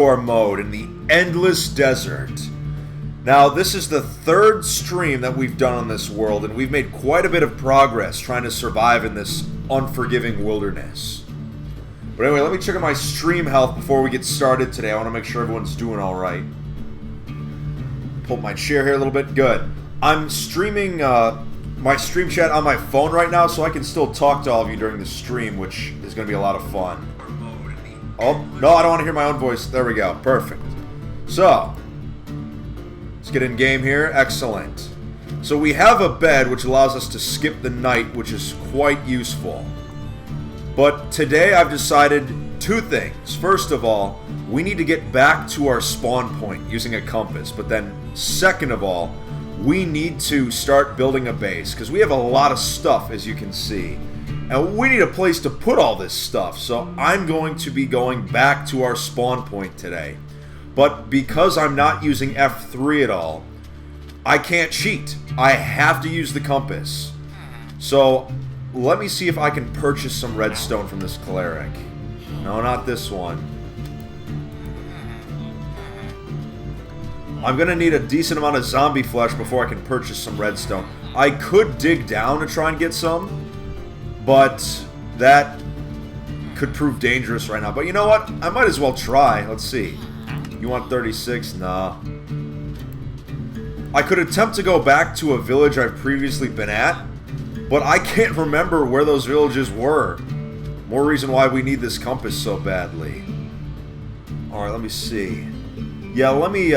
mode in the endless desert. Now, this is the third stream that we've done on this world, and we've made quite a bit of progress trying to survive in this unforgiving wilderness. But anyway, let me check out my stream health before we get started today. I want to make sure everyone's doing alright. Pull my chair here a little bit. Good. I'm streaming my stream chat on my phone right now, so I can still talk to all of you during the stream, which is going to be a lot of fun. Oh, no, I don't want to hear my own voice. There we go. Perfect. So, let's get in game here. Excellent. So we have a bed, which allows us to skip the night, which is quite useful. But today I've decided two things. First of all, we need to get back to our spawn point using a compass. But then, second of all, we need to start building a base, because we have a lot of stuff, as you can see. And we need a place to put all this stuff, so I'm going to be going back to our spawn point today. But because I'm not using F3 at all, I can't cheat. I have to use the compass. So let me see if I can purchase some redstone from this cleric. No, not this one. I'm going to need a decent amount of zombie flesh before I can purchase some redstone. I could dig down to try and get some, but that could prove dangerous right now. But you know what? I might as well try. Let's see. You want 36? Nah. I could attempt to go back to a village I've previously been at, but I can't remember where those villages were. More reason why we need this compass so badly. Alright, let me see. Yeah, let me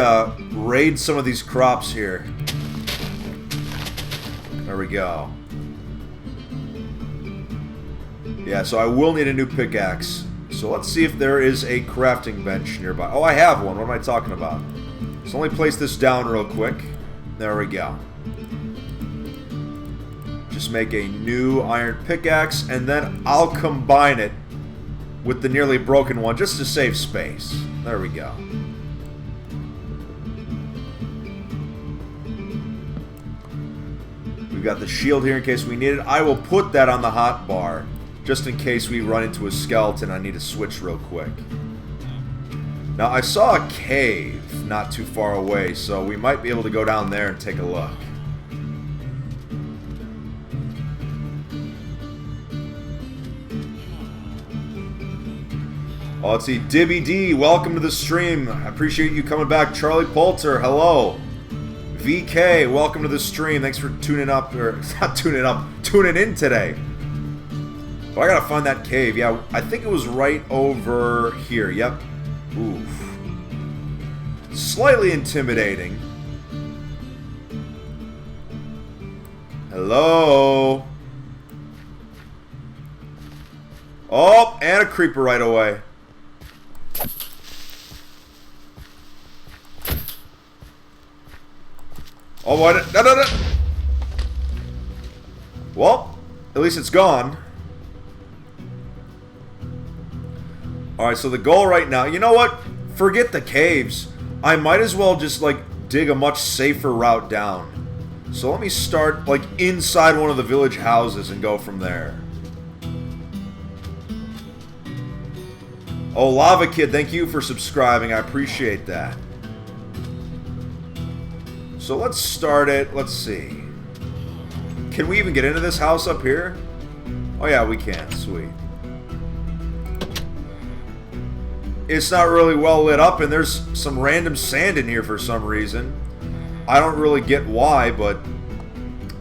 raid some of these crops here. There we go. Yeah, so I will need a new pickaxe. So let's see if there is a crafting bench nearby. Oh, I have one. What am I talking about? So let me place this down real quick. There we go. Just make a new iron pickaxe, and then I'll combine it with the nearly broken one just to save space. There we go. We've got the shield here in case we need it. I will put that on the hot bar, just in case we run into a skeleton. I need to switch real quick. Now, I saw a cave not too far away, so we might be able to go down there and take a look. Oh, let's see. Dibby D, welcome to the stream. I appreciate you coming back. Charlie Poulter, hello. VK, welcome to the stream. Thanks for tuning up, or not tuning up, tuning in today. Oh, I gotta find that cave. Yeah, I think it was right over here. Yep. Oof. Slightly intimidating. Hello. Oh, and a creeper right away. Oh, what? No. Well, at least it's gone. Alright, so the goal right now, you know what? Forget the caves. I might as well just, like, dig a much safer route down. So let me start, like, inside one of the village houses and go from there. Oh, Lava Kid, thank you for subscribing. I appreciate that. So let's start it. Let's see. Can we even get into this house up here? Oh, yeah, we can. Sweet. It's not really well lit up, and there's some random sand in here for some reason. I don't really get why, but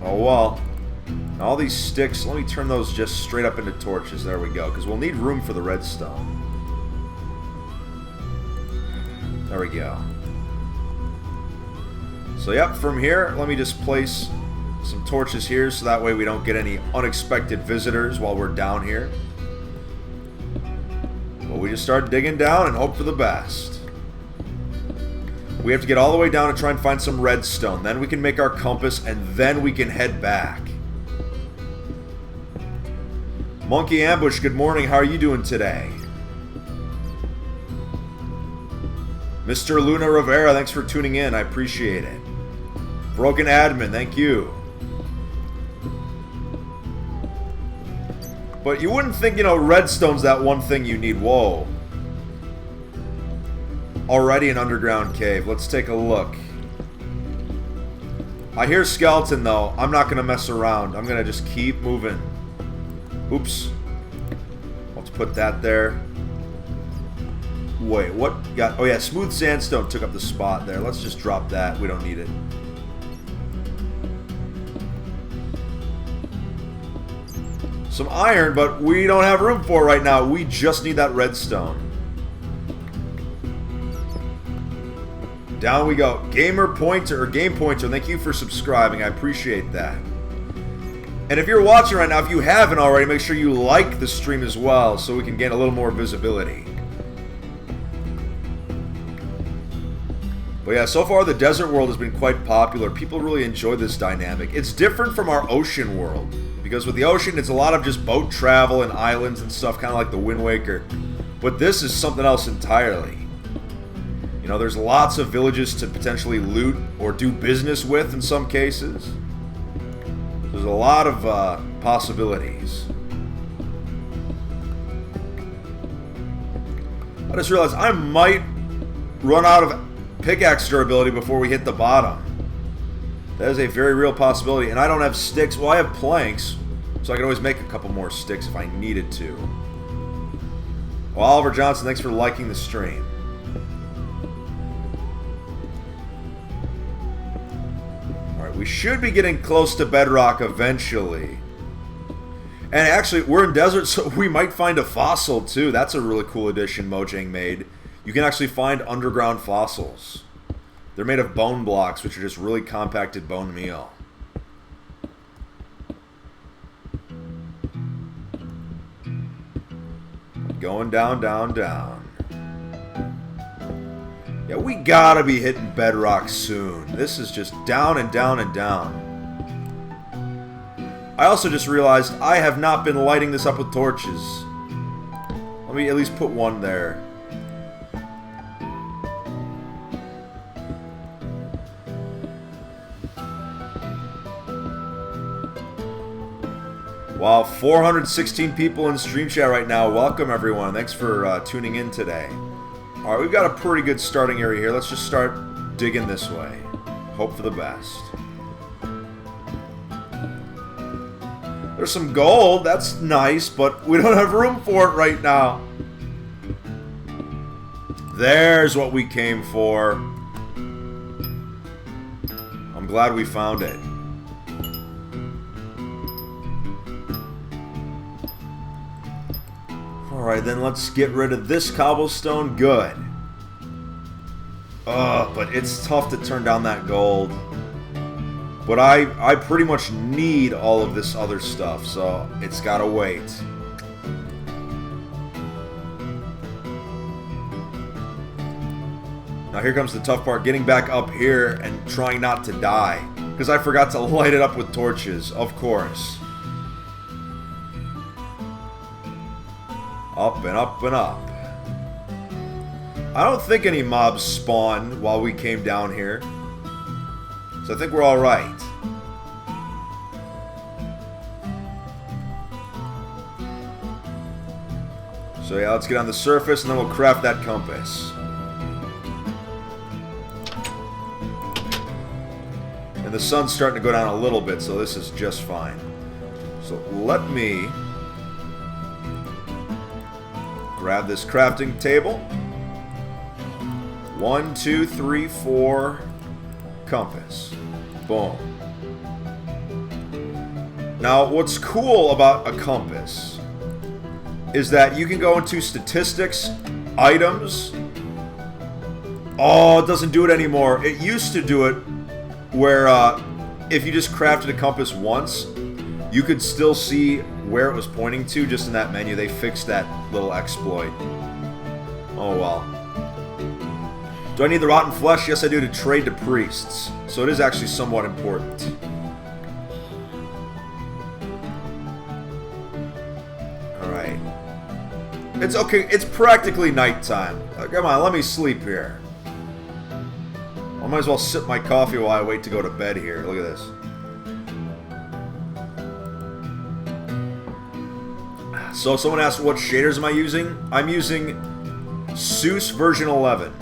oh well. All these sticks, let me turn those just straight up into torches. There we go, because we'll need room for the redstone. There we go. So yep, from here, let me just place some torches here so that way we don't get any unexpected visitors while we're down here. Well, we just start digging down and hope for the best. We have to get all the way down to try and find some redstone. Then we can make our compass, and then we can head back. Monkey Ambush, good morning. How are you doing today? Mr. Luna Rivera, thanks for tuning in. I appreciate it. Broken Admin, thank you. But you wouldn't think, you know, redstone's that one thing you need. Whoa. already an underground cave. Let's take a look. I hear skeleton, though. I'm not going to mess around. I'm going to just keep moving. Oops. Let's put that there. Wait, what got... Oh, yeah, smooth sandstone took up the spot there. Let's just drop that. We don't need it. Some iron, but we don't have room for it right now. We just need that redstone. Down we go. Gamer Pointer, or Game Pointer, thank you for subscribing. I appreciate that. And if you're watching right now, if you haven't already, make sure you like the stream as well so we can gain a little more visibility. But yeah, so far the desert world has been quite popular. People really enjoy this dynamic. It's different from our ocean world. Because with the ocean, it's a lot of just boat travel and islands and stuff, kind of like the Wind Waker. But this is something else entirely. You know, there's lots of villages to potentially loot or do business with in some cases. There's a lot of possibilities. I just realized I might run out of pickaxe durability before we hit the bottom. That is a very real possibility. And I don't have sticks. Well, I have planks, so I can always make a couple more sticks if I needed to. Well, Oliver Johnson, thanks for liking the stream. We should be getting close to bedrock eventually. And actually, we're in desert, so we might find a fossil too. That's a really cool addition Mojang made. You can actually find underground fossils. They're made of bone blocks, which are just really compacted bone meal. Going down, down, down. Yeah, we gotta be hitting bedrock soon. This is just down and down and down. I also just realized I have not been lighting this up with torches. Let me at least put one there. Wow, 416 people in stream chat right now. Welcome everyone. Thanks for tuning in today. Alright, we've got a pretty good starting area here. Let's just start digging this way. Hope for the best. There's some gold. That's nice, but we don't have room for it right now. There's what we came for. I'm glad we found it. Alright, then let's get rid of this cobblestone. Good. But it's tough to turn down that gold. But I pretty much need all of this other stuff, so it's gotta wait. Now here comes the tough part, getting back up here and trying not to die. Because I forgot to light it up with torches, of course. Up and up and up. I don't think any mobs spawned while we came down here. So I think we're alright. So yeah, let's get on the surface and then we'll craft that compass. And the sun's starting to go down a little bit, so this is just fine. So let me grab this crafting table. 1, 2, 3, 4. Compass. Boom. Now, what's cool about a compass is that you can go into statistics, items. Oh, it doesn't do it anymore. It used to do it where if you just crafted a compass once, you could still see where it was pointing to just in that menu. They fixed that little exploit. Oh well. Do I need the rotten flesh? Yes, I do, to trade to priests. So it is actually somewhat important. Alright. It's okay. It's practically nighttime. Come on, let me sleep here. I might as well sip my coffee while I wait to go to bed here. Look at this. So someone asked what shaders am I using? I'm using Seuss version 11.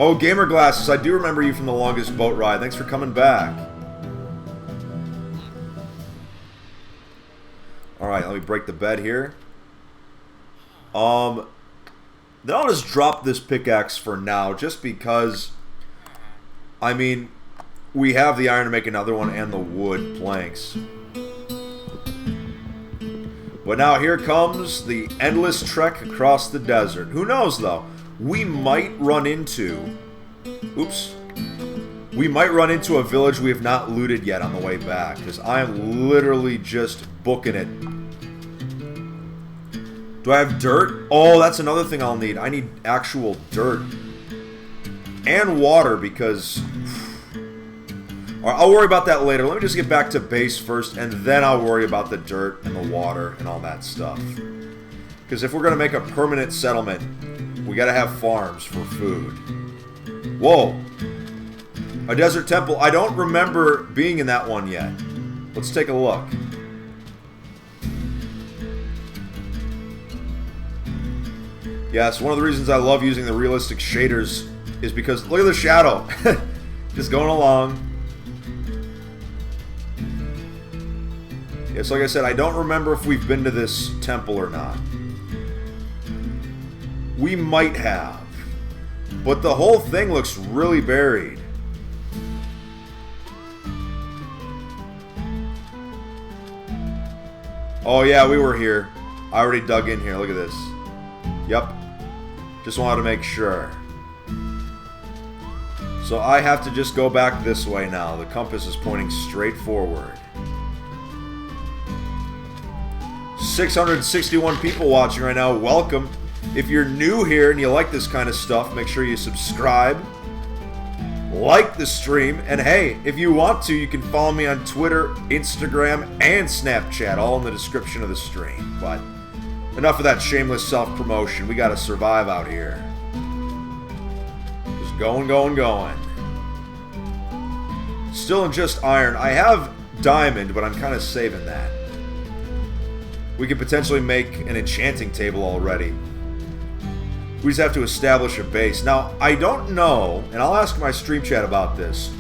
Oh, Gamer Glasses, I do remember you from the longest boat ride. Thanks for coming back. Alright, let me break the bed here. Then I'll just drop this pickaxe for now, just because, I mean, we have the iron to make another one and the wood planks. But now here comes the endless trek across the desert. Who knows, though? We might run into... Oops. We might run into a village we have not looted yet on the way back, because I am literally just booking it. Do I have dirt? Oh, that's another thing I'll need. I need actual dirt. And water, because... Alright, I'll worry about that later. Let me just get back to base first, and then I'll worry about the dirt and the water and all that stuff. Because if we're going to make a permanent settlement, we got to have farms for food. Whoa! A desert temple. I don't remember being in that one yet. Let's take a look. Yes, one of the reasons I love using the realistic shaders is because, look at the shadow. Just going along. Yes, like I said, I don't remember if we've been to this temple or not. We might have. But the whole thing looks really buried. Oh yeah, we were here. I already dug in here. Look at this. Yep. Just wanted to make sure. So I have to just go back this way now. The compass is pointing straight forward. 661 people watching right now. Welcome. If you're new here and you like this kind of stuff, make sure you subscribe. Like the stream. And hey, if you want to, you can follow me on Twitter, Instagram, and Snapchat. All in the description of the stream. But... enough of that shameless self-promotion. We gotta survive out here. Just going, going, going. Still in just iron. I have diamond, but I'm kind of saving that. We could potentially make an enchanting table already. We just have to establish a base. Now, I don't know, and I'll ask my stream chat about this.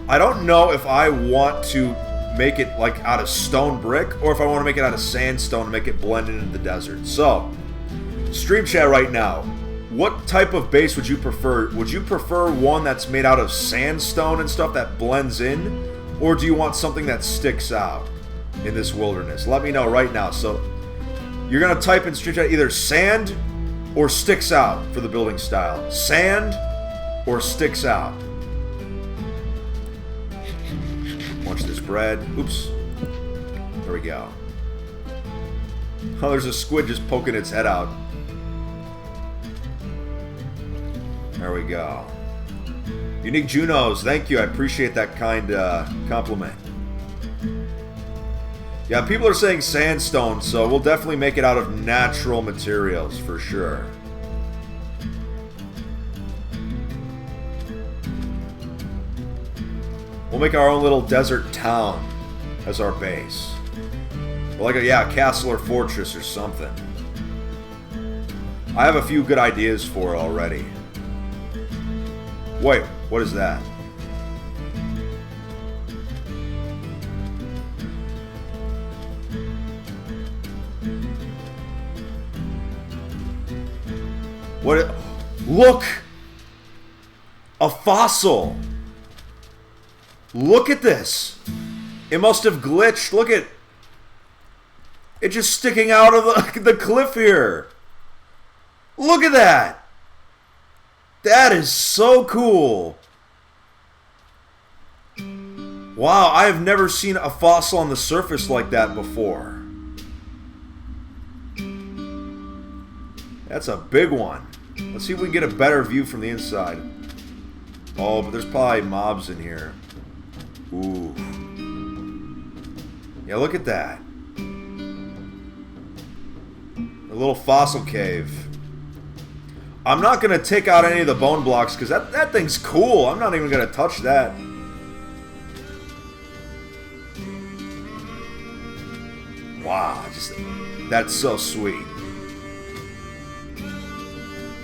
I don't know if I want to make it like out of stone brick, or if I want to make it out of sandstone and make it blend into the desert. So, stream chat right now, what type of base would you prefer? Would you prefer one that's made out of sandstone and stuff that blends in, or do you want something that sticks out in this wilderness? Let me know right now. So, you're going to type in stream chat either sand or sticks out for the building style. Sand or sticks out. Munch this bread. Oops. There we go. Oh, there's a squid just poking its head out. There we go. Unique Junos, thank you. I appreciate that kind compliment. Yeah, people are saying sandstone, so we'll definitely make it out of natural materials for sure. We'll make our own little desert town as our base. Or like a castle or fortress or something. I have a few good ideas for it already. Wait, what is that? What? Look! A fossil! Look at this! It must have glitched. Look at... it's just sticking out of the cliff here. Look at that! That is so cool! Wow, I have never seen a fossil on the surface like that before. That's a big one. Let's see if we can get a better view from the inside. Oh, but there's probably mobs in here. Ooh. Yeah, look at that. A little fossil cave. I'm not going to take out any of the bone blocks because that thing's cool. I'm not even going to touch that. Wow, that's so sweet.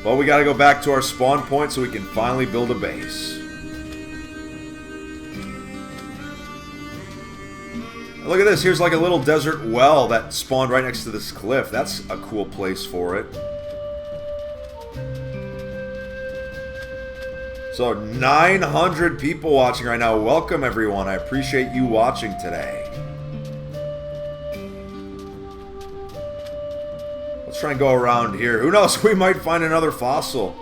But we gotta go back to our spawn point so we can finally build a base. And look at this, here's like a little desert well that spawned right next to this cliff. That's a cool place for it. So 900 people watching right now. Welcome everyone. I appreciate you watching today. Let's try and go around here. Who knows? We might find another fossil.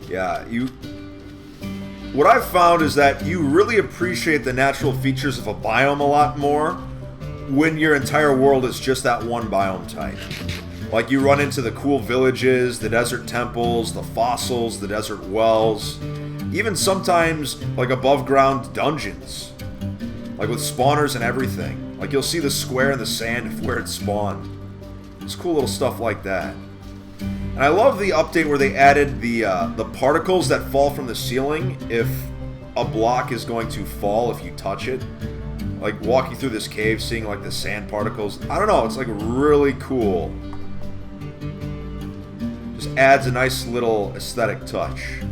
Yeah, what I've found is that you really appreciate the natural features of a biome a lot more when your entire world is just that one biome type. Like you run into the cool villages, the desert temples, the fossils, the desert wells, even sometimes like above ground dungeons. Like with spawners and everything. Like you'll see the square in the sand of where it spawned. It's cool little stuff like that. And I love the update where they added the particles that fall from the ceiling if a block is going to fall if you touch it. Like walking through this cave, seeing like the sand particles. I don't know, it's like really cool. Just adds a nice little aesthetic touch.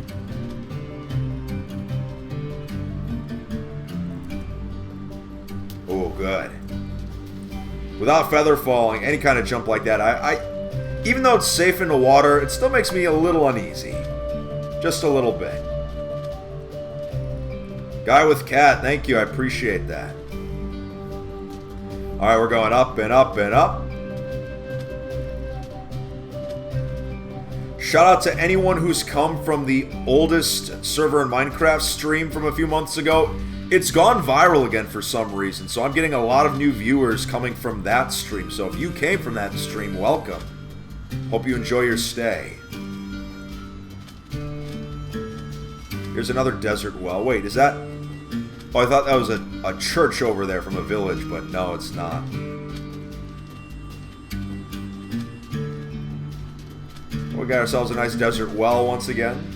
Oh, good. Without feather falling, any kind of jump like that, even though it's safe in the water, it still makes me a little uneasy. Just a little bit. Guy with cat, thank you, I appreciate that. Alright, we're going up and up and up. Shout out to anyone who's come from the oldest server in Minecraft stream from a few months ago. It's gone viral again for some reason, so I'm getting a lot of new viewers coming from that stream. So if you came from that stream, welcome. Hope you enjoy your stay. Here's another desert well. Wait, is that... Oh, I thought that was a church over there from a village, but no, it's not. We got ourselves a nice desert well once again.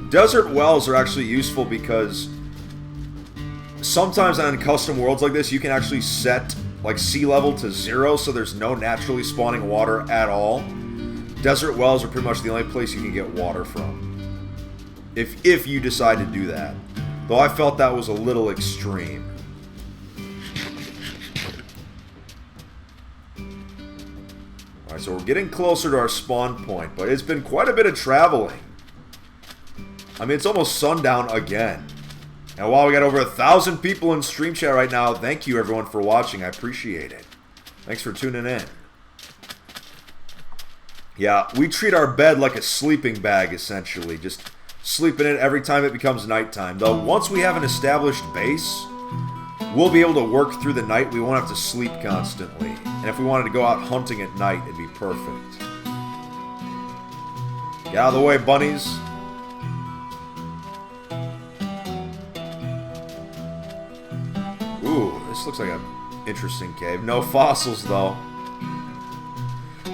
Desert wells are actually useful because sometimes on custom worlds like this, you can actually set like sea level to 0, so there's no naturally spawning water at all. Desert wells are pretty much the only place you can get water from. If you decide to do that. Though I felt that was a little extreme. Alright, so we're getting closer to our spawn point, but it's been quite a bit of traveling. I mean, it's almost sundown again. And while we got over 1,000 people in stream chat right now, thank you everyone for watching. I appreciate it. Thanks for tuning in. Yeah, we treat our bed like a sleeping bag, essentially. Just sleep in it every time it becomes nighttime. Though, once we have an established base, we'll be able to work through the night. We won't have to sleep constantly. And if we wanted to go out hunting at night, it'd be perfect. Get out of the way, bunnies. Ooh, this looks like an interesting cave. No fossils, though.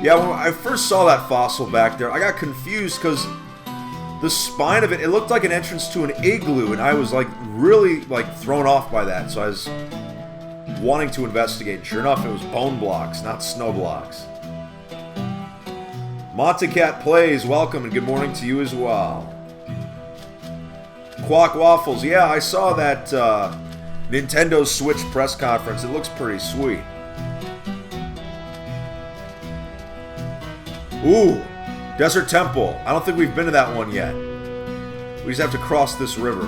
Yeah, when I first saw that fossil back there, I got confused because the spine of it, it looked like an entrance to an igloo, and I was like really like thrown off by that. So I was wanting to investigate. Sure enough, it was bone blocks, not snow blocks. Montecat Plays, welcome and good morning to you as well. Quack Waffles, yeah, I saw that Nintendo Switch press conference. It looks pretty sweet. Ooh, Desert Temple. I don't think we've been to that one yet. We just have to cross this river.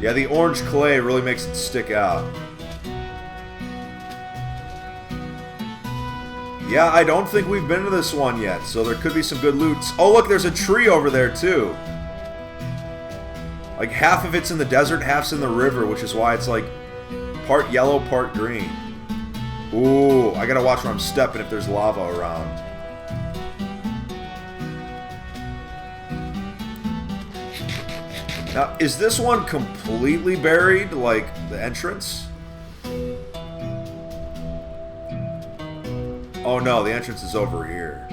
Yeah, the orange clay really makes it stick out. Yeah, I don't think we've been to this one yet, so there could be some good loot. Oh, look, there's a tree over there, too. Like, half of it's in the desert, half's in the river, which is why it's, like, part yellow, part green. Ooh, I gotta watch where I'm stepping if there's lava around. Now, is this one completely buried, like the entrance? Oh no, the entrance is over here.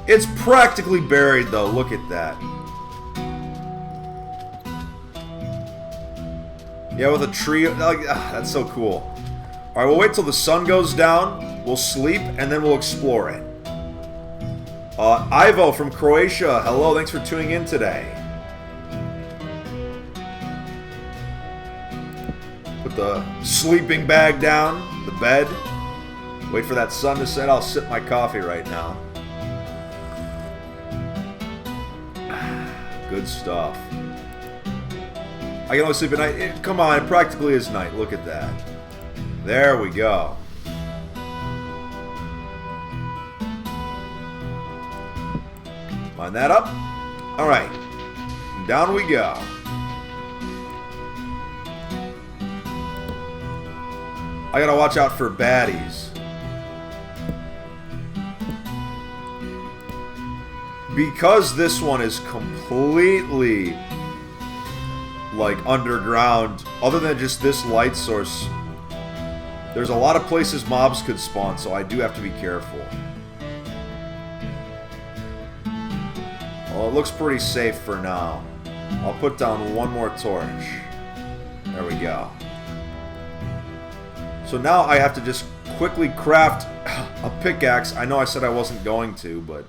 It's practically buried though, look at that. Yeah, with a tree. Like, that's so cool. Alright, we'll wait till the sun goes down. We'll sleep, and then we'll explore it. Ivo from Croatia. Hello, thanks for tuning in today. Put the sleeping bag down, the bed. Wait for that sun to set. I'll sip my coffee right now. Good stuff. I can only sleep at night. Come on, it practically is night. Look at that. There we go. Line that up. Alright. Down we go. I gotta watch out for baddies. Because this one is completely like underground, other than just this light source, there's a lot of places mobs could spawn, so I do have to be careful. Well, it looks pretty safe for now. I'll put down one more torch. There we go. So now I have to just quickly craft a pickaxe. I know I said I wasn't going to, but...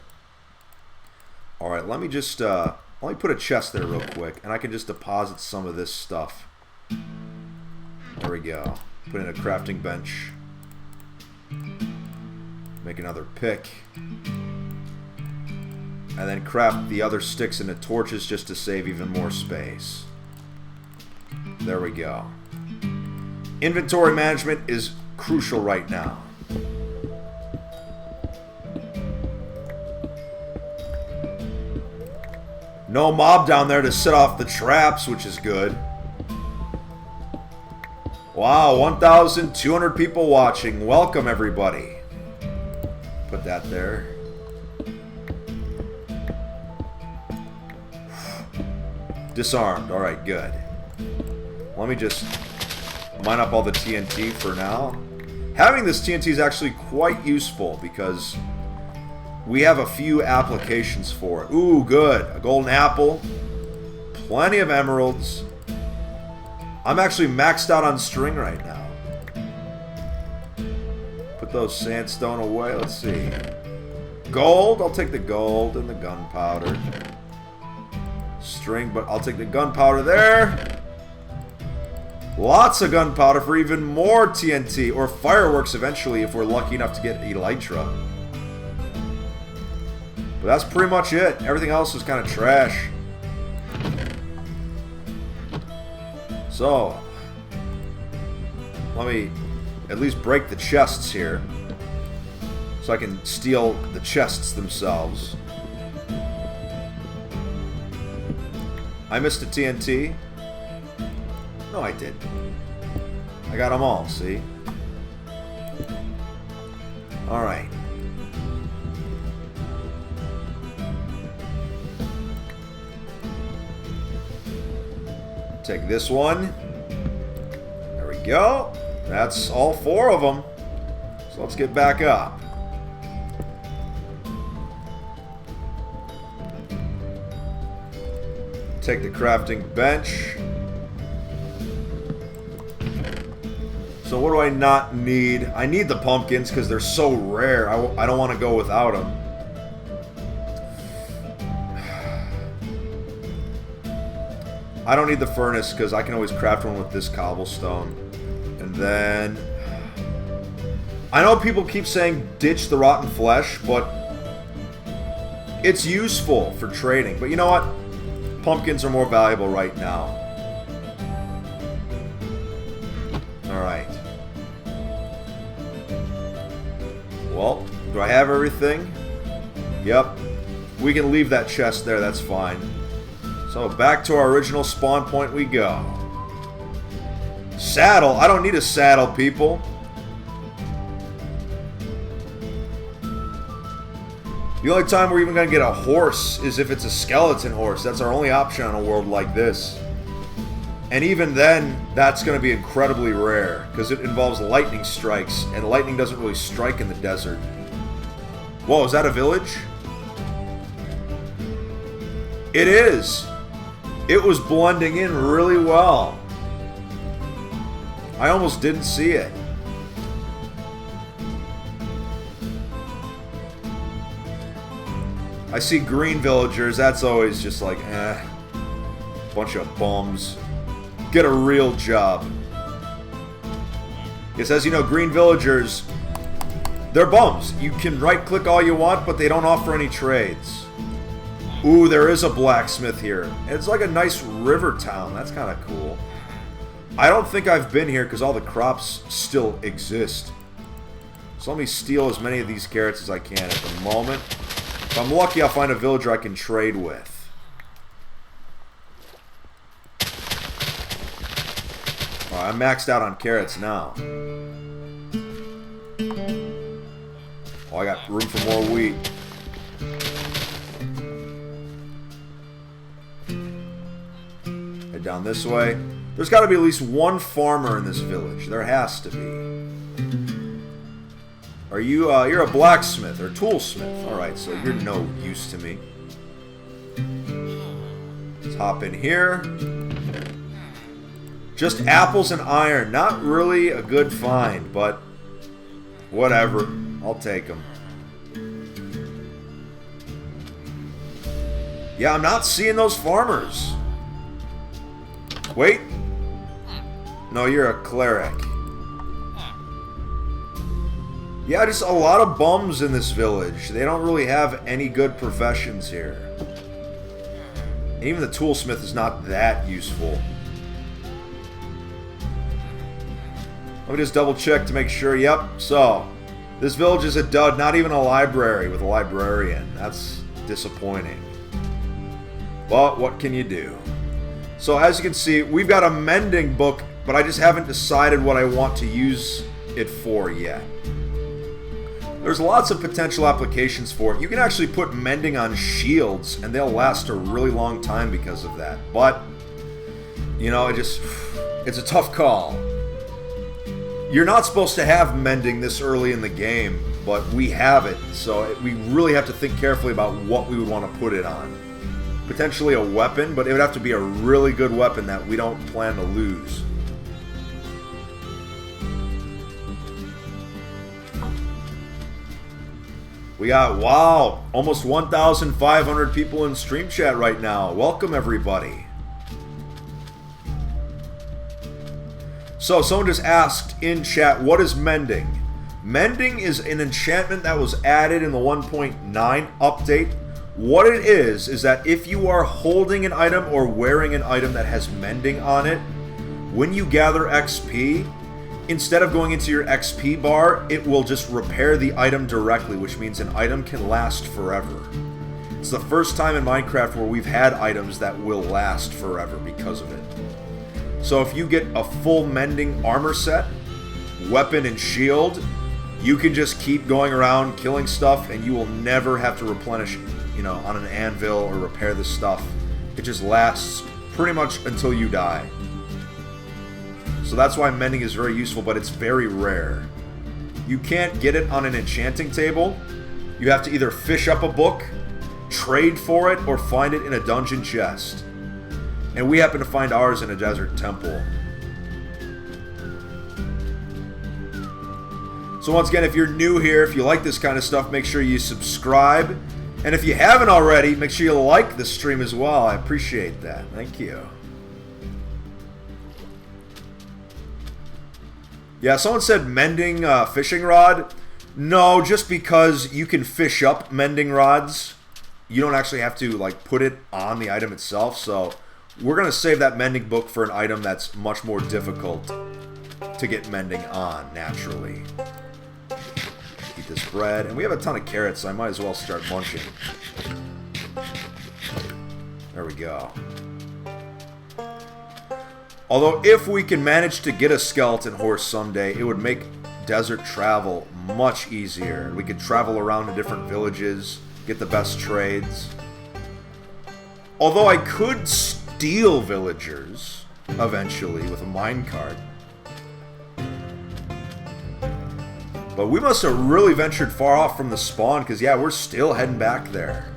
Alright, let me just, let me put a chest there real quick, and I can just deposit some of this stuff. There we go. Put in a crafting bench. Make another pick. And then craft the other sticks into torches just to save even more space. There we go. Inventory management is crucial right now. No mob down there to set off the traps, which is good. Wow, 1,200 people watching. Welcome, everybody. Put that there. Disarmed. Alright, good. Let me just mine up all the TNT for now. Having this TNT is actually quite useful because we have a few applications for it. Ooh, good. A golden apple. Plenty of emeralds. I'm actually maxed out on string right now. Put those sandstone away. Let's see. Gold. I'll take the gold and the gunpowder. String, but I'll take the gunpowder there. Lots of gunpowder for even more TNT or fireworks eventually if we're lucky enough to get elytra. But that's pretty much it. Everything else is kind of trash. So, let me at least break the chests here. So I can steal the chests themselves. I missed a TNT. No, I did. I got them all, see? Alright. Take this one. There we go. That's all 4 of them. So let's get back up. Take the crafting bench. So what do I not need? I need the pumpkins because they're so rare. I don't want to go without them. I don't need the furnace because I can always craft one with this cobblestone. And then... I know people keep saying ditch the rotten flesh, but it's useful for trading. But you know what? Pumpkins are more valuable right now. Alright. Well, do I have everything? Yep. We can leave that chest there, that's fine. So back to our original spawn point we go. Saddle? I don't need a saddle, people. The only time we're even going to get a horse is if it's a skeleton horse. That's our only option on a world like this. And even then, that's going to be incredibly rare, because it involves lightning strikes, and lightning doesn't really strike in the desert. Whoa, is that a village? It is! It was blending in really well. I almost didn't see it. I see green villagers. That's always just like, bunch of bums. Get a real job. Yes, as you know, green villagers, they're bums. You can right-click all you want, but they don't offer any trades. Ooh, there is a blacksmith here. It's like a nice river town. That's kind of cool. I don't think I've been here because all the crops still exist. So let me steal as many of these carrots as I can at the moment. If I'm lucky, I'll find a villager I can trade with. I'm maxed out on carrots now. Oh, I got room for more wheat. Head down this way. There's got to be at least one farmer in this village. There has to be. Are you, you're a blacksmith or toolsmith. Alright, so you're no use to me. Let's hop in here. Just apples and iron. Not really a good find, but whatever. I'll take them. Yeah, I'm not seeing those farmers. Wait. No, you're a cleric. Yeah, just a lot of bums in this village. They don't really have any good professions here. And even the toolsmith is not that useful. Let me just double check to make sure. Yep, so this village is a dud. Not even a library with a librarian. That's disappointing. But what can you do? So as you can see, we've got a mending book, but I just haven't decided what I want to use it for yet. There's lots of potential applications for it. You can actually put mending on shields, and they'll last a really long time because of that. But, you know, it's a tough call. You're not supposed to have mending this early in the game, but we have it, so we really have to think carefully about what we would want to put it on. Potentially a weapon, but it would have to be a really good weapon that we don't plan to lose. We got, wow, almost 1,500 people in stream chat right now. Welcome, everybody. So, someone just asked in chat, what is mending? Mending is an enchantment that was added in the 1.9 update. What it is that if you are holding an item or wearing an item that has mending on it, when you gather XP, instead of going into your XP bar, it will just repair the item directly, which means an item can last forever. It's the first time in Minecraft where we've had items that will last forever because of it. So if you get a full mending armor set, weapon and shield, you can just keep going around killing stuff and you will never have to replenish, you know, on an anvil or repair the stuff. It just lasts pretty much until you die. So that's why mending is very useful, but it's very rare. You can't get it on an enchanting table. You have to either fish up a book, trade for it, or find it in a dungeon chest. And we happen to find ours in a desert temple. So once again, if you're new here, if you like this kind of stuff, make sure you subscribe. And if you haven't already, make sure you like the stream as well. I appreciate that. Thank you. Yeah, someone said mending fishing rod. No, just because you can fish up mending rods, you don't actually have to like put it on the item itself. So we're going to save that mending book for an item that's much more difficult to get mending on naturally. Eat this bread. And we have a ton of carrots, so I might as well start munching. There we go. Although if we can manage to get a skeleton horse someday, it would make desert travel much easier. We could travel around to different villages, get the best trades. Although I could steal villagers eventually with a minecart. But we must have really ventured far off from the spawn, because yeah, we're still heading back there.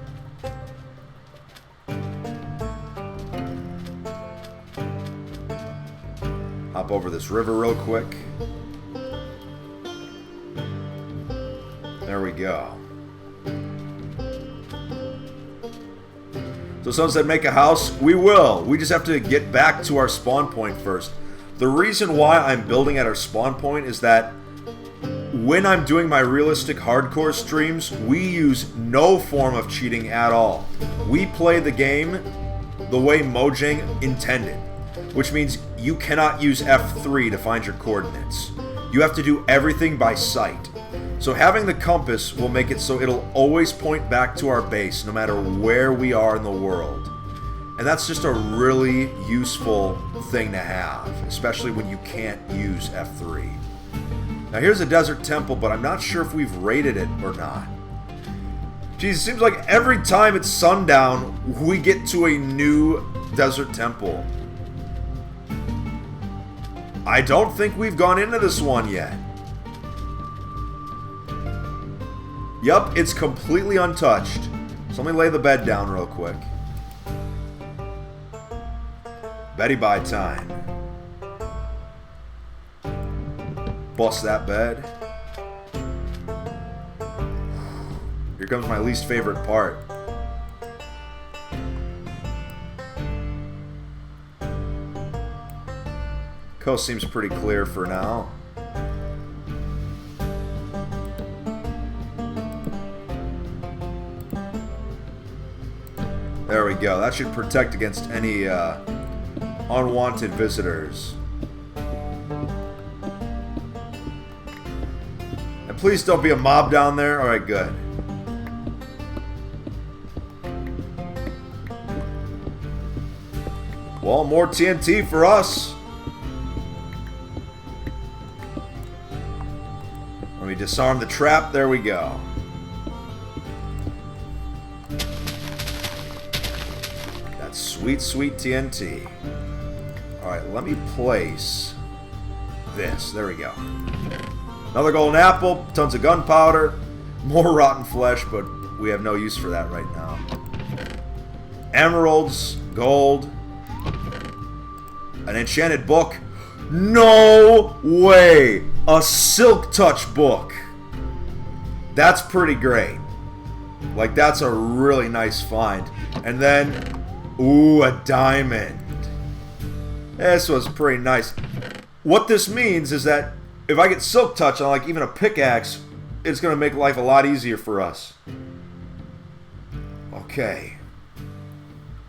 Hop over this river real quick. There we go. So someone said make a house. We will. We just have to get back to our spawn point first. The reason why I'm building at our spawn point is that when I'm doing my realistic hardcore streams, we use no form of cheating at all. We play the game the way Mojang intended, which means you cannot use F3 to find your coordinates. You have to do everything by sight. So having the compass will make it so it'll always point back to our base no matter where we are in the world. And that's just a really useful thing to have, especially when you can't use F3. Now here's a desert temple, but I'm not sure if we've raided it or not. Geez, it seems like every time it's sundown, we get to a new desert temple. I don't think we've gone into this one yet. Yup, it's completely untouched. So let me lay the bed down real quick. Betty bye time. Bust that bed. Here comes my least favorite part. Coast seems pretty clear for now. There we go. That should protect against any unwanted visitors. And please don't be a mob down there. Alright, good. Well, more TNT for us. Let me disarm the trap. There we go. That's sweet, sweet TNT. Alright, let me place this. There we go. Another golden apple, tons of gunpowder, more rotten flesh, but we have no use for that right now. Emeralds, gold, an enchanted book. No way! A Silk Touch book. That's pretty great. Like, that's a really nice find. And then, ooh, a diamond. This was pretty nice. What this means is that if I get Silk Touch on, like, even a pickaxe, it's going to make life a lot easier for us. Okay.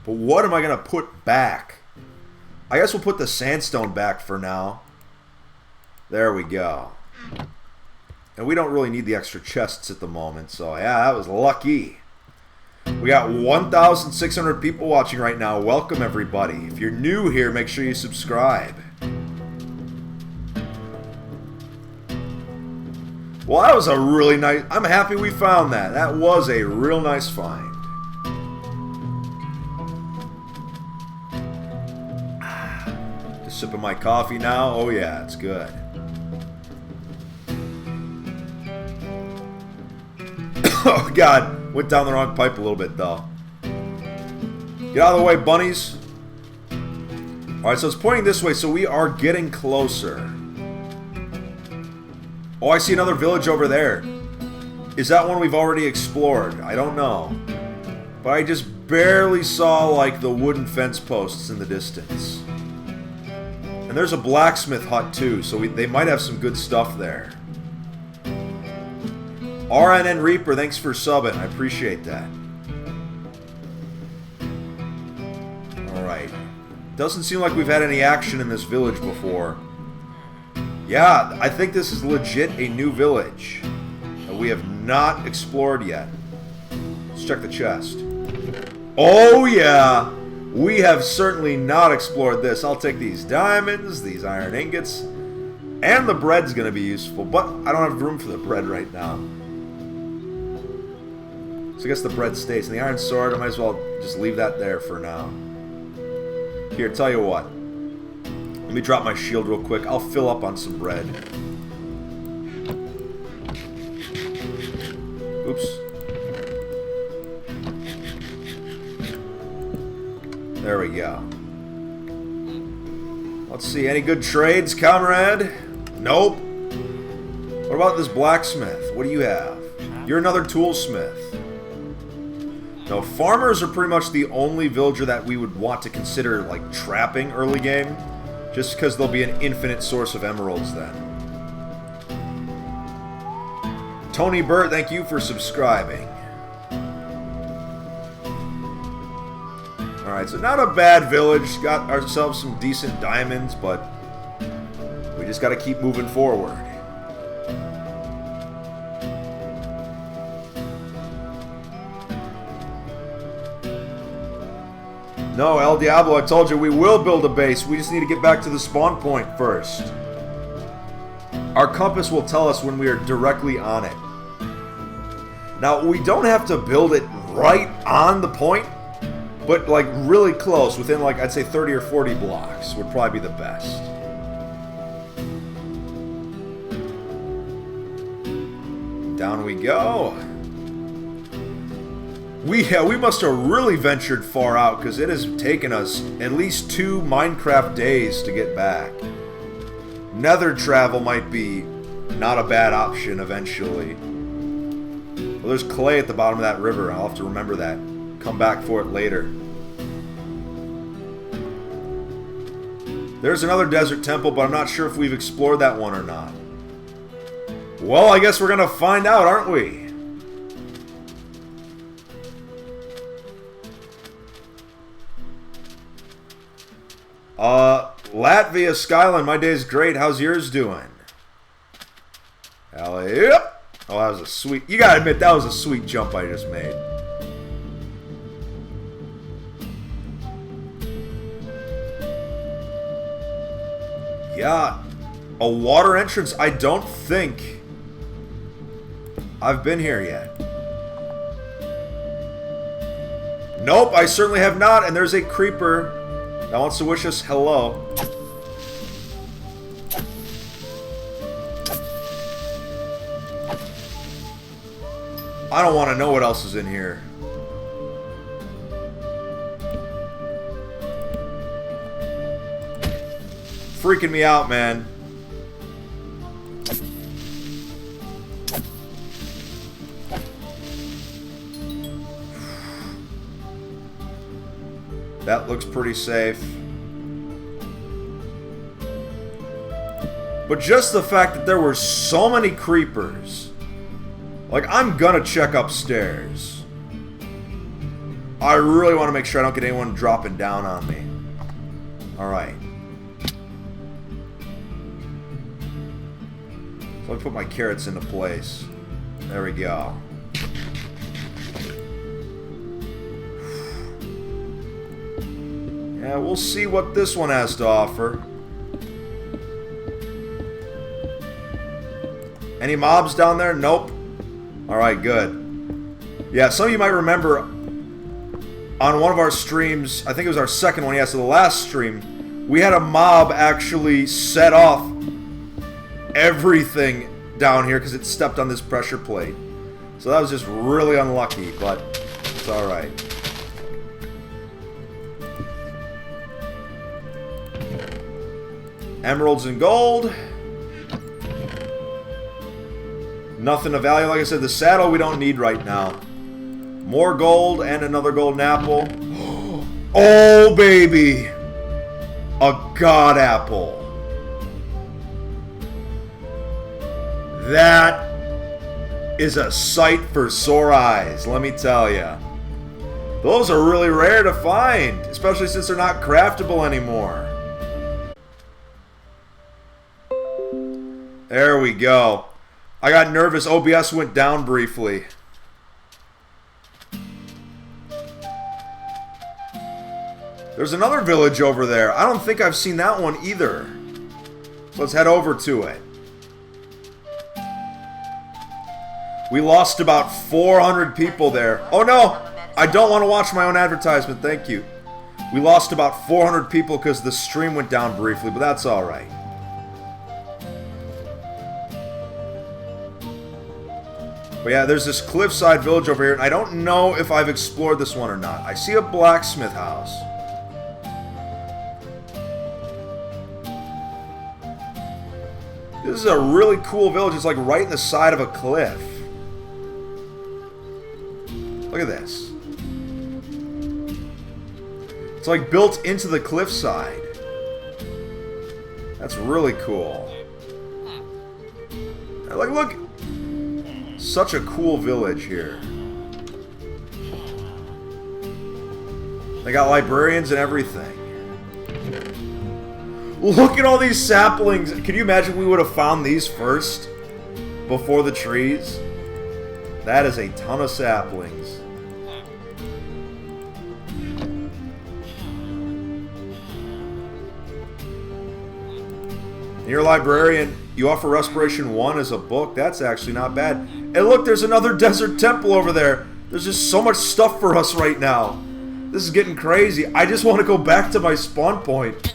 But what am I going to put back? I guess we'll put the sandstone back for now. There we go. And we don't really need the extra chests at the moment, so yeah, that was lucky. We got 1,600 people watching right now. Welcome, everybody. If you're new here, make sure you subscribe. Well, that was a really nice... I'm happy we found that. That was a real nice find. Just sipping my coffee now. Oh yeah, it's good. Oh god, went down the wrong pipe a little bit though. Get out of the way, bunnies. Alright, so it's pointing this way, so we are getting closer. Oh, I see another village over there. Is that one we've already explored? I don't know. But I just barely saw, like, the wooden fence posts in the distance. And there's a blacksmith hut, too, so they might have some good stuff there. RNN Reaper, thanks for subbing. I appreciate that. Alright. Doesn't seem like we've had any action in this village before. Yeah, I think this is legit a new village that we have not explored yet. Let's check the chest. Oh yeah! We have certainly not explored this. I'll take these diamonds, these iron ingots, and the bread's going to be useful, but I don't have room for the bread right now. So I guess the bread stays. And the iron sword, I might as well just leave that there for now. Here, tell you what. Let me drop my shield real quick. I'll fill up on some bread. Oops. There we go. Let's see, any good trades, comrade? Nope. What about this blacksmith? What do you have? You're another toolsmith. No, farmers are pretty much the only villager that we would want to consider, like, trapping early game. Just because there'll be an infinite source of emeralds then. Tony Burt, thank you for subscribing. Alright, so not a bad village. Got ourselves some decent diamonds, but we just gotta keep moving forward. No, El Diablo, I told you we will build a base. We just need to get back to the spawn point first. Our compass will tell us when we are directly on it. Now, we don't have to build it right on the point, but like really close, within like I'd say 30 or 40 blocks would probably be the best. Down we go. We must have really ventured far out because it has taken us at least 2 Minecraft days to get back. Nether travel might be not a bad option eventually. Well, there's clay at the bottom of that river. I'll have to remember that. Come back for it later. There's another desert temple, but I'm not sure if we've explored that one or not. Well, I guess we're gonna find out, aren't we? Latvia, Skyline, my day's great. How's yours doing? Yep. Oh, that was a sweet... You gotta admit, that was a sweet jump I just made. Yeah. A water entrance? I don't think I've been here yet. Nope, I certainly have not, and there's a creeper that wants to wish us hello. I don't want to know what else is in here. Freaking me out, man. That looks pretty safe. But just the fact that there were so many creepers. Like, I'm gonna check upstairs. I really want to make sure I don't get anyone dropping down on me. Alright. So let me put my carrots into place. There we go. Yeah, we'll see what this one has to offer. Any mobs down there? Nope. Alright, good. Yeah, some of you might remember on one of our streams, I think it was our second one, yeah, so the last stream, we had a mob actually set off everything down here because it stepped on this pressure plate. So that was just really unlucky, but it's alright. Emeralds and gold. Nothing of value. Like I said, the saddle we don't need right now. More gold and another golden apple. Oh, baby! A god apple. That is a sight for sore eyes, let me tell ya. Those are really rare to find, especially since they're not craftable anymore. There we go. I got nervous. OBS went down briefly. There's another village over there. I don't think I've seen that one either. So let's head over to it. We lost about 400 people there. Oh no! I don't want to watch my own advertisement, thank you. We lost about 400 people because the stream went down briefly, but that's alright. But yeah, there's this cliffside village over here, and I don't know if I've explored this one or not. I see a blacksmith house. This is a really cool village. It's like right in the side of a cliff. Look at this. It's like built into the cliffside. That's really cool. Like, look. Such a cool village here. They got librarians and everything. Look at all these saplings. Can you imagine we would have found these first? Before the trees? That is a ton of saplings. You're a librarian. You offer Respiration 1 as a book. That's actually not bad. And look, there's another desert temple over there. There's just so much stuff for us right now. This is getting crazy. I just want to go back to my spawn point.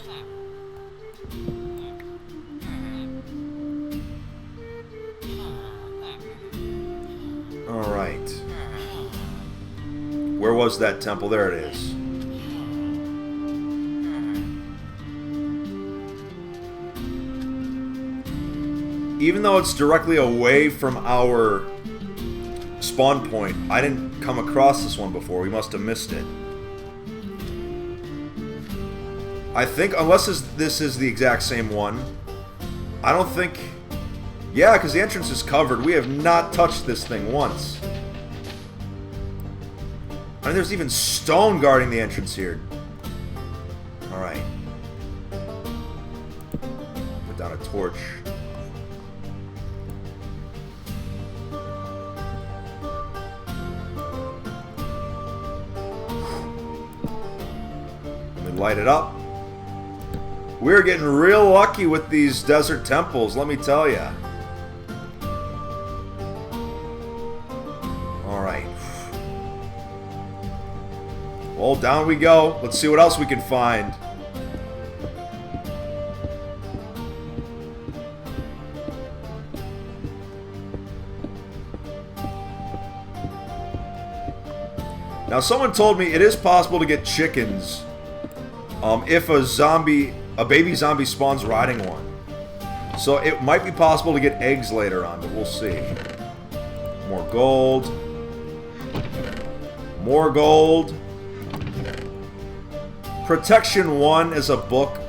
Alright. Where was that temple? There it is. Even though it's directly away from our spawn point, I didn't come across this one before. We must have missed it. I think, unless this is the exact same one, I don't think... Yeah, because the entrance is covered. We have not touched this thing once. I mean, there's even stone guarding the entrance here. Alright. Put down a torch. Light it up. We're getting real lucky with these desert temples, let me tell you. Alright. Well, down we go. Let's see what else we can find. Now, someone told me it is possible to get chickens if a baby zombie spawns riding one. So it might be possible to get eggs later on, but we'll see. More gold. More gold. Protection 1 is a book.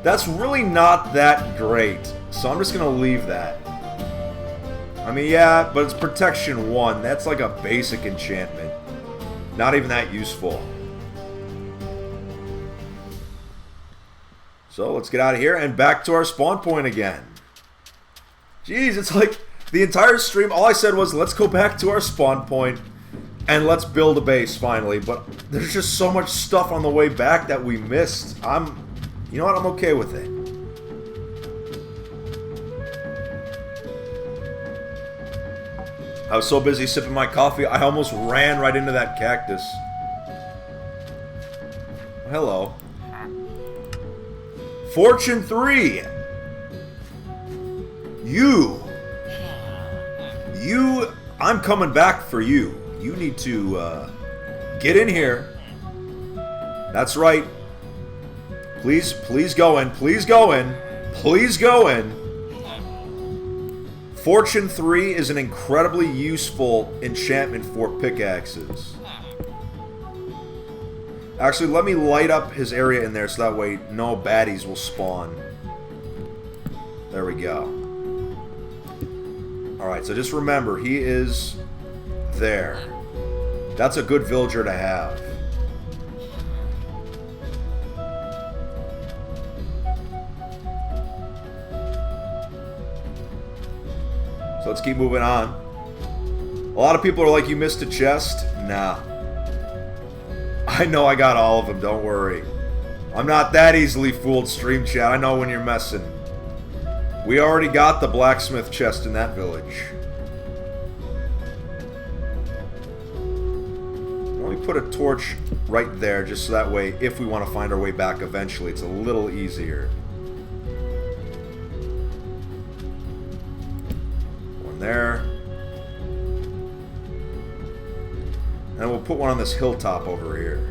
That's really not that great. So I'm just going to leave that. I mean, yeah, but it's Protection 1. That's like a basic enchantment. Not even that useful. So let's get out of here and back to our spawn point again. Jeez, it's like the entire stream, all I said was, let's go back to our spawn point and let's build a base finally. But there's just so much stuff on the way back that we missed. You know what, I'm okay with it. I was so busy sipping my coffee, I almost ran right into that cactus. Hello. Fortune 3. I'm coming back for you. You need to get in here. That's right. Please go in. Please go in. Please go in. Fortune 3 is an incredibly useful enchantment for pickaxes. Actually, let me light up his area in there so that way no baddies will spawn. There we go. Alright, so just remember, he is there. That's a good villager to have. So let's keep moving on. A lot of people are like, you missed a chest? Nah. I know I got all of them, don't worry. I'm not that easily fooled, stream chat. I know when you're messing. We already got the blacksmith chest in that village. Let me put a torch right there, just so that way, if we want to find our way back eventually, it's a little easier. One there. And we'll put one on this hilltop over here.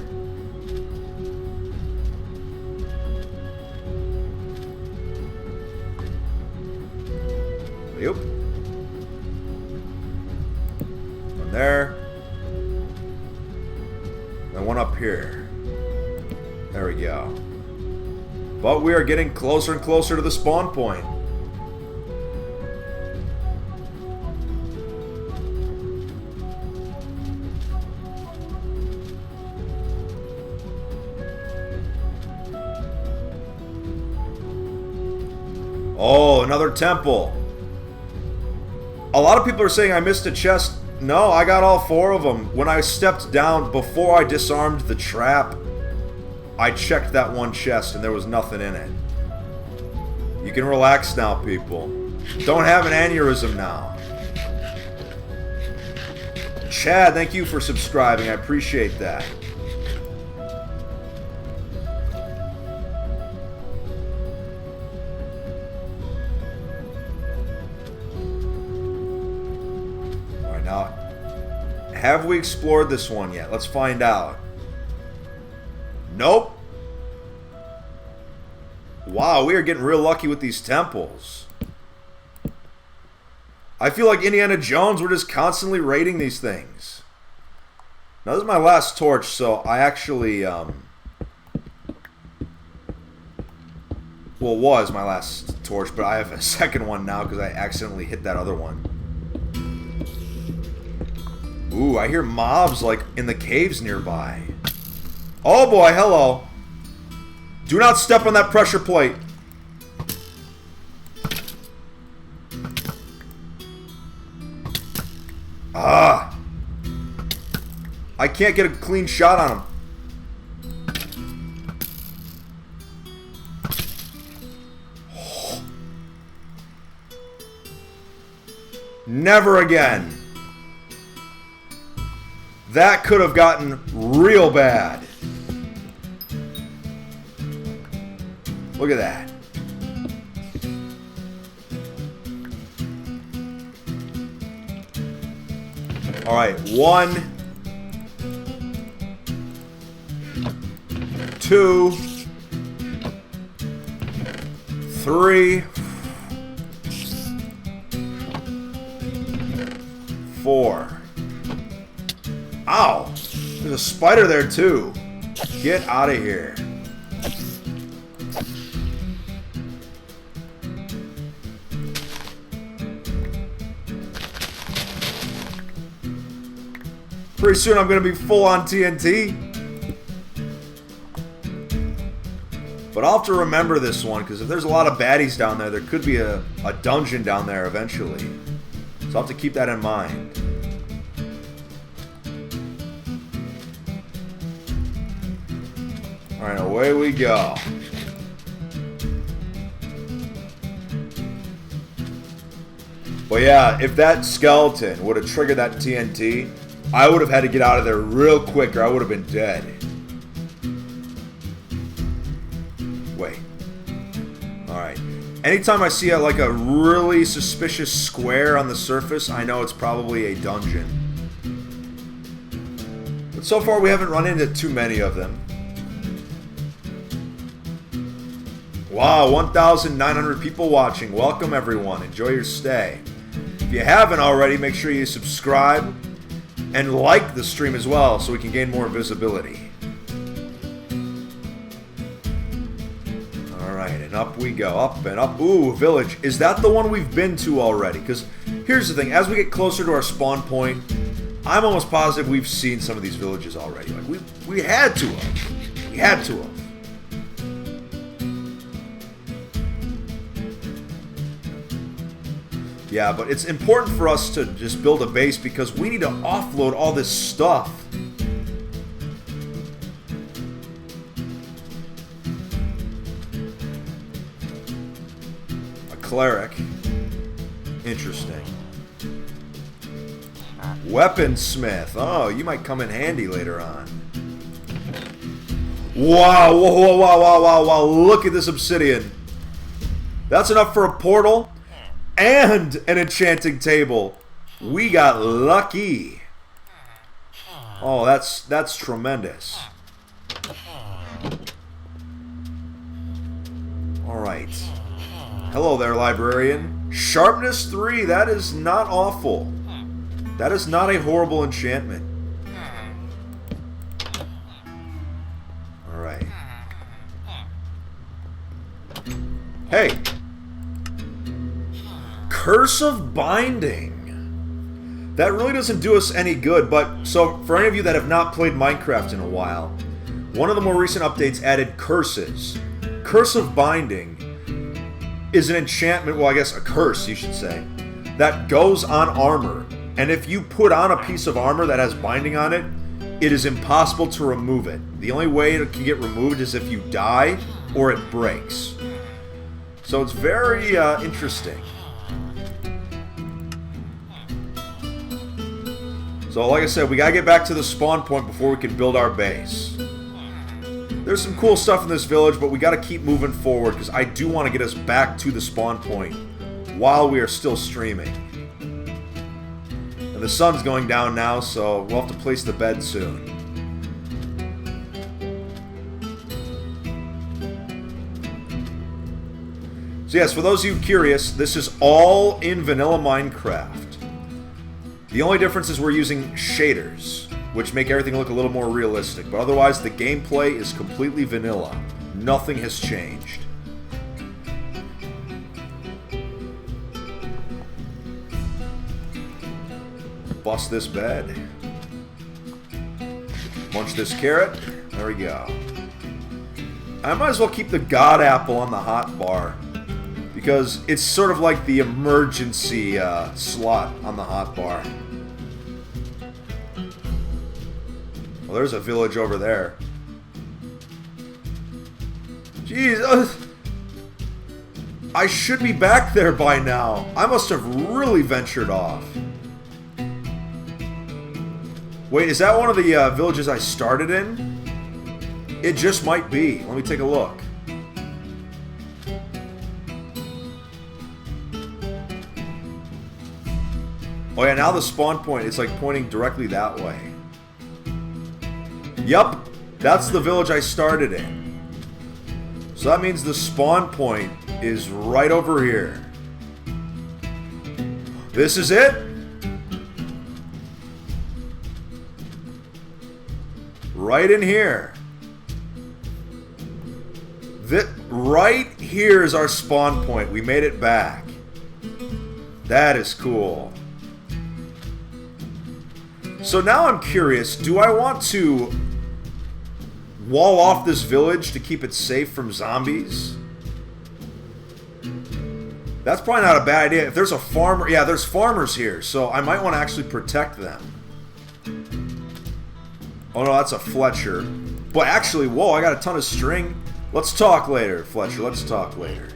Alley-oop. One there. And one up here. There we go. But we are getting closer and closer to the spawn point. Oh, another temple. A lot of people are saying I missed a chest. No, I got all 4 of them. When I stepped down, before I disarmed the trap, I checked that one chest and there was nothing in it. You can relax now, people. Don't have an aneurysm now. Chad, thank you for subscribing. I appreciate that. Alright, now, have we explored this one yet? Let's find out. Nope. Wow, we are getting real lucky with these temples. I feel like Indiana Jones, we're just constantly raiding these things. Now, this is my last torch, so I actually, well, it was my last torch, but I have a second one now because I accidentally hit that other one. Ooh, I hear mobs, like, in the caves nearby. Oh boy, hello. Do not step on that pressure plate. Ah. I can't get a clean shot on him. Never again. That could have gotten real bad. Look at that. All right, 1, 2, 3, 4. Ow! There's a spider there too. Get out of here. Pretty soon I'm going to be full on TNT. But I'll have to remember this one, because if there's a lot of baddies down there, there could be a dungeon down there eventually. So I'll have to keep that in mind. Alright, away we go. But yeah, if that skeleton would have triggered that TNT, I would have had to get out of there real quick or I would have been dead. Wait. Alright. Anytime I see like a really suspicious square on the surface, I know it's probably a dungeon. But so far we haven't run into too many of them. Wow, 1,900 people watching. Welcome everyone. Enjoy your stay. If you haven't already, make sure you subscribe and like the stream as well so we can gain more visibility. Alright, and up we go. Up and up. Ooh, village. Is that the one we've been to already? Because here's the thing. As we get closer to our spawn point, I'm almost positive we've seen some of these villages already. Like, we had to have. We had to have. Yeah, but it's important for us to just build a base because we need to offload all this stuff. A cleric. Interesting. Weaponsmith. Oh, you might come in handy later on. Wow, whoa, whoa, wow, wow, wow, wow. Look at this obsidian. That's enough for a portal. And an enchanting table. We got lucky. Oh, that's tremendous. All right. Hello there, librarian. Sharpness 3, that is not awful. That is not a horrible enchantment. Alright. Hey! Curse of Binding. That really doesn't do us any good, but so for any of you that have not played Minecraft in a while, one of the more recent updates added curses. Curse of Binding is an enchantment, well I guess a curse you should say, that goes on armor. And if you put on a piece of armor that has binding on it, it is impossible to remove it. The only way it can get removed is if you die or it breaks. So it's very interesting. So like I said, we gotta get back to the spawn point before we can build our base. There's some cool stuff in this village, but we gotta keep moving forward because I do want to get us back to the spawn point while we are still streaming. And the sun's going down now, so we'll have to place the bed soon. So yes, for those of you curious, this is all in vanilla Minecraft. The only difference is we're using shaders, which make everything look a little more realistic. But otherwise, the gameplay is completely vanilla. Nothing has changed. Bust this bed. Munch this carrot. There we go. I might as well keep the God Apple on the hot bar, because it's sort of like the emergency slot on the hot bar. Well, there's a village over there. Jeez, I should be back there by now. I must have really ventured off. Wait, is that one of the villages I started in? It just might be. Let me take a look. Oh yeah, now the spawn point is like pointing directly that way. Yup, that's the village I started in. So that means the spawn point is right over here. This is it? Right in here. Right here is our spawn point. We made it back. That is cool. So now I'm curious, do I want to wall off this village to keep it safe from zombies? That's probably not a bad idea. If there's a farmer, yeah, there's farmers here, so I might want to actually protect them. Oh no, that's a Fletcher. But actually, whoa, I got a ton of string. Let's talk later, Fletcher, let's talk later.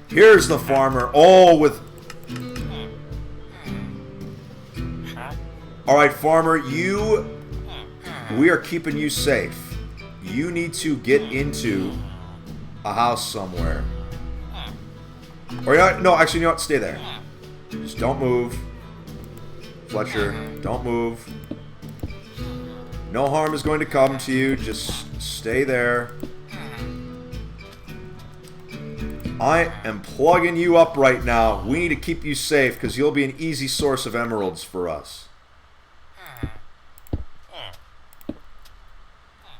Here's the farmer. Oh, with... Alright, farmer, we are keeping you safe. You need to get into a house somewhere. Or, no, actually, you know what? Stay there. Just don't move. Fletcher, don't move. No harm is going to come to you. Just stay there. I am plugging you up right now. We need to keep you safe because you'll be an easy source of emeralds for us.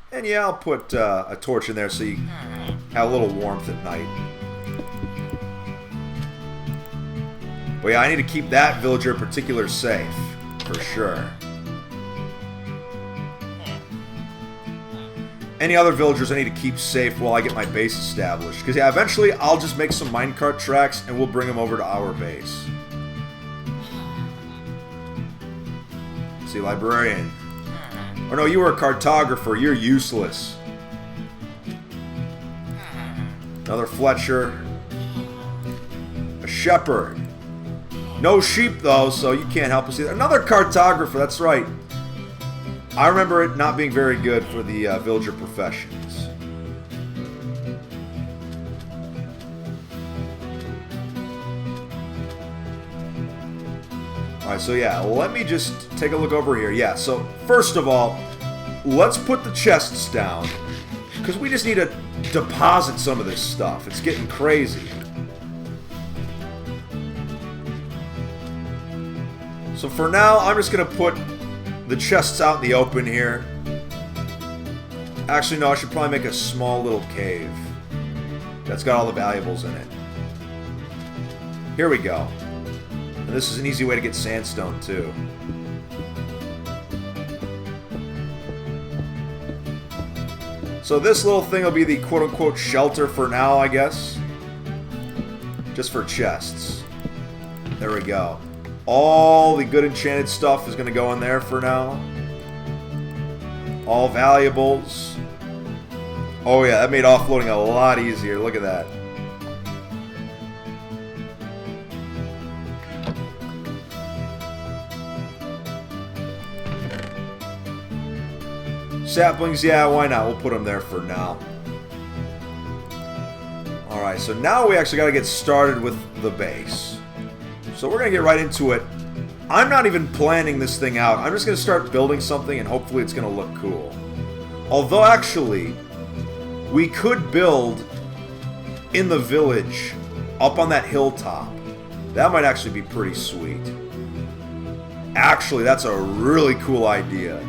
And yeah, I'll put a torch in there so you have a little warmth at night. But yeah, I need to keep that villager in particular safe, for sure. Any other villagers I need to keep safe while I get my base established. Because yeah, eventually I'll just make some minecart tracks and we'll bring them over to our base. Let's see, librarian. Or no, you were a cartographer. You're useless. Another Fletcher. A shepherd. No sheep, though, so you can't help us either. Another cartographer, that's right. I remember it not being very good for the villager professions. Alright, so yeah, let me just take a look over here. Yeah, so first of all, let's put the chests down. Because we just need to deposit some of this stuff. It's getting crazy. So for now, I'm just going to put the chests out in the open here. Actually, no, I should probably make a small little cave that's got all the valuables in it. Here we go. And this is an easy way to get sandstone, too. So this little thing will be the quote-unquote shelter for now, I guess. Just for chests. There we go. All the good enchanted stuff is going to go in there for now. All valuables. Oh yeah, that made offloading a lot easier. Look at that. Saplings, yeah, why not? We'll put them there for now. Alright, so now we actually got to get started with the base. So we're going to get right into it. I'm not even planning this thing out. I'm just going to start building something and hopefully it's going to look cool. Although actually, we could build in the village up on that hilltop. That might actually be pretty sweet. Actually, that's a really cool idea.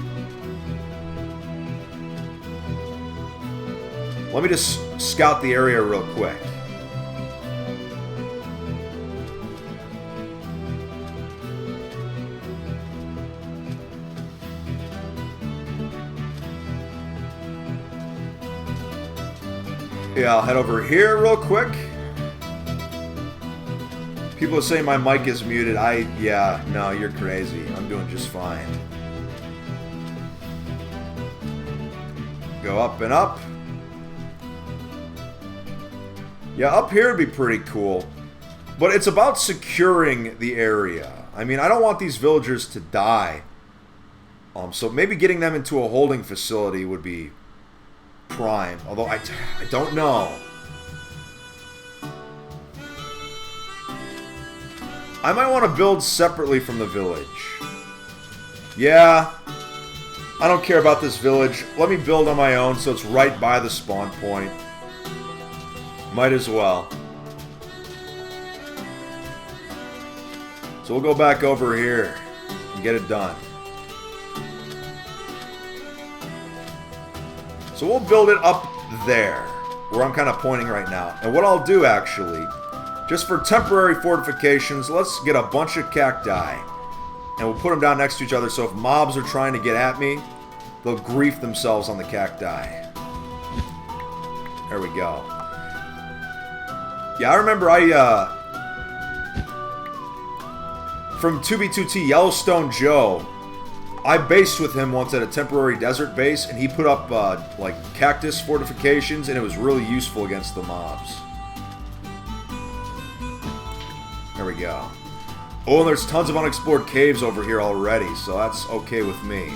Let me just scout the area real quick. Yeah, I'll head over here real quick. People are saying my mic is muted. Yeah, no, you're crazy. I'm doing just fine. Go up and up. Yeah, up here would be pretty cool. But it's about securing the area. I mean, I don't want these villagers to die. So maybe getting them into a holding facility would be prime. Although I don't know. I might want to build separately from the village. Yeah. I don't care about this village. Let me build on my own so it's right by the spawn point. Might as well. So we'll go back over here and get it done. So we'll build it up there, where I'm kind of pointing right now. And what I'll do actually, just for temporary fortifications, let's get a bunch of cacti. And we'll put them down next to each other so if mobs are trying to get at me, they'll grief themselves on the cacti. There we go. Yeah, I remember from 2B2T Yellowstone Joe, I based with him once at a temporary desert base, and he put up like cactus fortifications, and it was really useful against the mobs. There we go. Oh, and there's tons of unexplored caves over here already, so that's okay with me.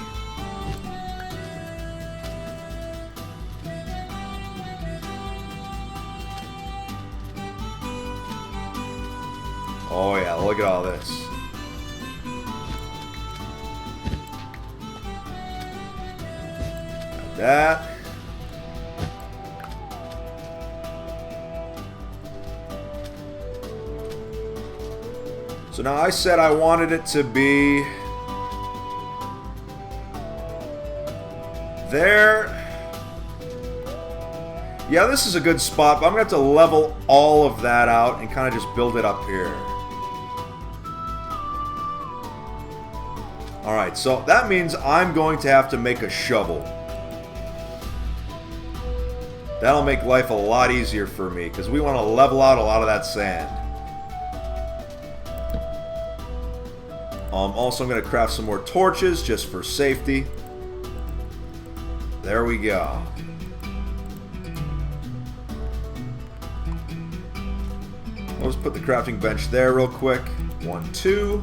Oh yeah, look at all this. Got that. So now I said I wanted it to be there. Yeah, this is a good spot, but I'm going to have to level all of that out and kind of just build it up here. Alright, so that means I'm going to have to make a shovel. That'll make life a lot easier for me, because we want to level out a lot of that sand. Also, I'm going to craft some more torches, just for safety. There we go. I'll just put the crafting bench there real quick. 1, 2.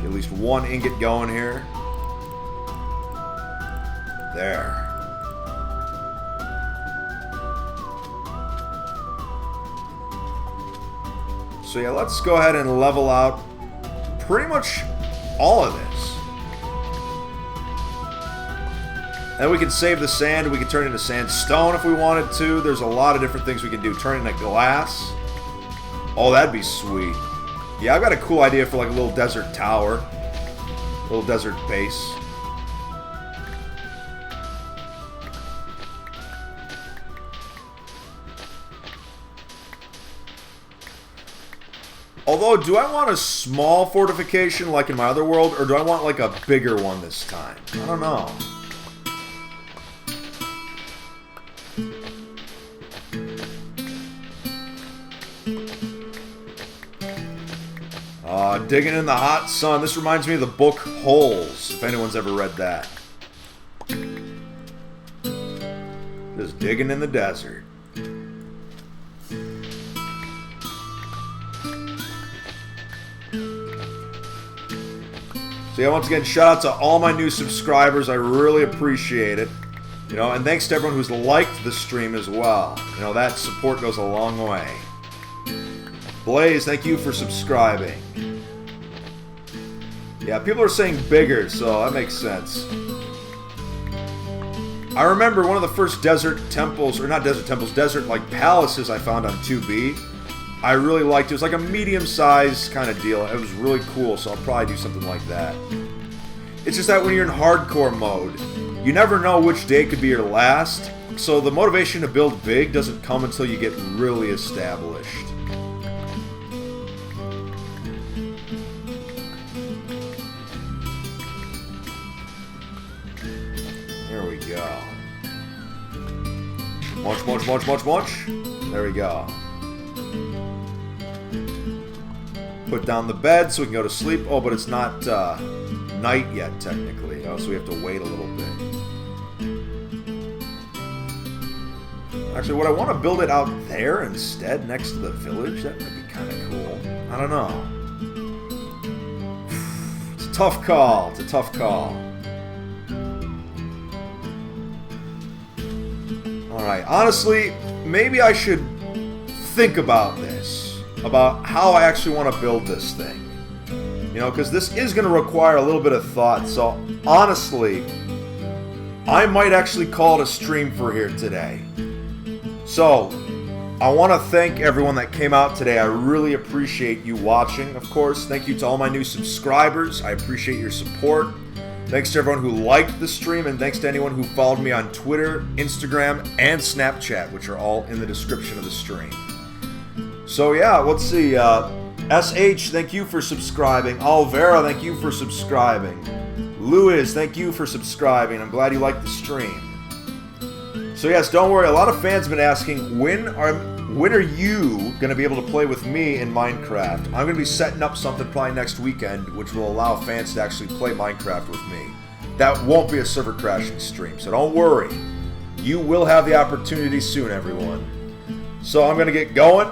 At least one ingot going here. There. So yeah, let's go ahead and level out pretty much all of this. And we can save the sand. We can turn it into sandstone if we wanted to. There's a lot of different things we can do. Turn it into glass. Oh, that'd be sweet. Yeah, I've got a cool idea for like a little desert tower. A little desert base. Although, do I want a small fortification like in my other world, or do I want like a bigger one this time? I don't know. Digging in the hot sun. This reminds me of the book Holes, if anyone's ever read that. Just digging in the desert. So yeah, once again, shout out to all my new subscribers. I really appreciate it. You know, and thanks to everyone who's liked the stream as well. You know, that support goes a long way. Blaze, thank you for subscribing. Yeah, people are saying bigger, so that makes sense. I remember one of the first desert temples, or not desert temples, desert like palaces I found on 2B. I really liked it. It was like a medium-sized kind of deal. It was really cool, so I'll probably do something like that. It's just that when you're in hardcore mode, you never know which day could be your last, so the motivation to build big doesn't come until you get really established. There we go. Munch, munch, munch, munch, munch. There we go. Put down the bed so we can go to sleep. Oh, but it's not night yet, technically. You know, so we have to wait a little bit. Actually, would I want to build it out there instead, next to the village? That might be kind of cool. I don't know. It's a tough call. It's a tough call. Alright, honestly, maybe I should think about this. About how I actually want to build this thing. You know, because this is going to require a little bit of thought. So, honestly, I might actually call it a stream for here today. So, I want to thank everyone that came out today. I really appreciate you watching, of course. Thank you to all my new subscribers. I appreciate your support. Thanks to everyone who liked the stream, and thanks to anyone who followed me on Twitter, Instagram, and Snapchat, which are all in the description of the stream. So yeah, let's see. SH, thank you for subscribing. Alvera, thank you for subscribing. Lewis, thank you for subscribing. I'm glad you liked the stream. So yes, don't worry. A lot of fans have been asking, when are you going to be able to play with me in Minecraft? I'm going to be setting up something probably next weekend, which will allow fans to actually play Minecraft with me. That won't be a server crashing stream, so don't worry. You will have the opportunity soon, everyone. So I'm going to get going.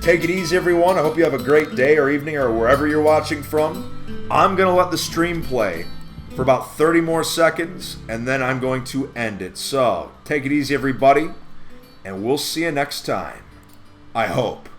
Take it easy, everyone. I hope you have a great day or evening or wherever you're watching from. I'm going to let the stream play for about 30 more seconds, and then I'm going to end it. So, take it easy, everybody, and we'll see you next time. I hope.